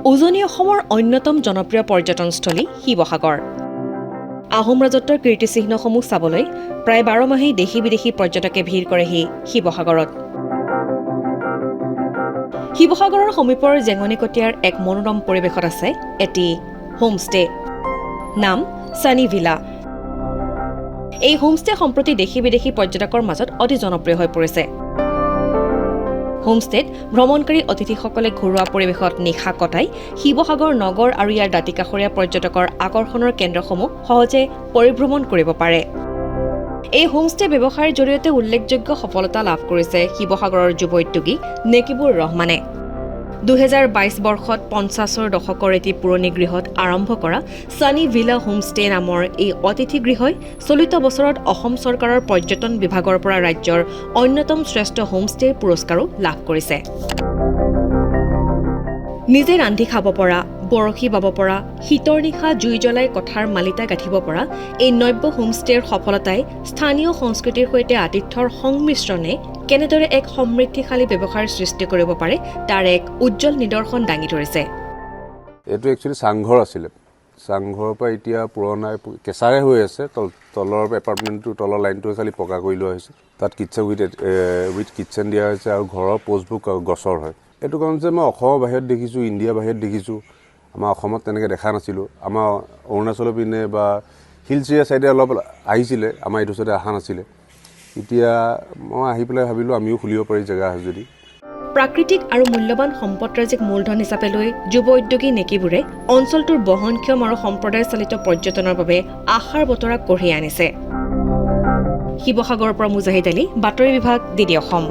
উজনি অসমৰ অন্যতম জনপ্ৰিয় পৰ্যটনস্থলী শিৱসাগৰ। আহোম ৰাজত্বৰ কীৰ্তিচিহ্নসমূহ চাবলৈ প্ৰায় 12 মাহেই দেশী বিদেশী পৰ্যটকে ভিৰ কৰেহি শিৱসাগৰত। শিৱসাগৰৰ সমীপৰ জেঙনিকটীয়াৰ এক মনোৰম পৰিৱেশত আছে এটি হোমষ্টে, নাম ছানী ভিলা। এই হোমষ্টে সম্প্ৰতি দেশী বিদেশী পৰ্যটকৰ মাজত অতি জনপ্ৰিয় হৈ পৰিছে। হোমষ্টেত ভ্ৰমণকাৰী অতিথিসকলে ঘৰুৱা পৰিৱেশত নিশা কটাই শিৱসাগৰ নগৰ আৰু ইয়াৰ দাঁতিকাষৰীয়া পৰ্যটকৰ আকৰ্ষণৰ কেন্দ্ৰসমূহ সহজে পৰিভ্ৰমণ কৰিব পাৰে। এই হোমষ্টে ব্যৱসায়ৰ জৰিয়তে উল্লেখযোগ্য সফলতা লাভ কৰিছে শিৱসাগৰৰ যুৱ উদ্যোগী নেকিবুৰ ৰহমানে। 2022 বৰ্ষত 50ৰ দশকৰ এটি পুৰণি গৃহত আৰম্ভ কৰা ছানী ভিলা হোমষ্টে নামৰ এই অতিথি গৃহই চলিত বছৰত অসম চৰকাৰৰ পৰ্যটন বিভাগৰ পৰা ৰাজ্যৰ অন্যতম শ্ৰেষ্ঠ হোমষ্টে পুৰস্কাৰো লাভ কৰিছে। নিজে ৰান্ধি খাব পৰা, বৰশী বাব পৰা, শীতৰ নিশা জুই জ্বলাই কথাৰ মালিতা গাঁঠিব পৰা এই নব্য হোমষ্টেৰ সফলতাই স্থানীয় সংস্কৃতিৰ সৈতে আতিথ্যৰ সংমিশ্ৰণে কেনেদৰে এক সমৃদ্ধিশালী ব্যৱসায়ৰ সৃষ্টি কৰিব পাৰে তাৰ এক উজ্জ্বল নিদৰ্শন দাঙি ধৰিছে। এইটো একচুৱেলি চাংঘৰ আছিলে। চাংঘৰৰ পৰা এতিয়া পুৰণা কেঁচাৰে হৈ আছে। তলৰ এপাৰ্টমেণ্টটো তলৰ লাইনটো খালি পকা কৰি লোৱা হৈছে। তাত কিটচেন উইথ কিটচেন দিয়া হৈছে আৰু ঘৰৰ পোষ্টবোৰ গছৰ হয়। এইটো কাৰণ যে মই অসমৰ বাহিৰত দেখিছোঁ, ইণ্ডিয়াৰ বাহিৰত দেখিছোঁ, আমাৰ অসমত তেনেকৈ দেখা নাছিলোঁ। আমাৰ অৰুণাচলৰ পিনে বা হিলছ এৰিয়া চাইডে অলপ আহিছিলে, আমাৰ এইটো চাইডে অহা নাছিলে। এতিয়া মই আহি পেলাই ভাবিলোঁ আমিও খুলিব পাৰি জেগা আছে যদি। প্ৰাকৃতিক আৰু মূল্যৱান সম্পদৰাজিক মূলধন হিচাপে লৈ যুৱ উদ্যোগী নেকিবোৰে অঞ্চলটোৰ বহনক্ষম আৰু সম্প্ৰদায় চালিত পৰ্যটনৰ বাবে আশাৰ বতৰা কঢ়িয়াই আনিছে। শিৱসাগৰৰ পৰা মুজাহিদ আলী, বাতৰি বিভাগ, DD অসম।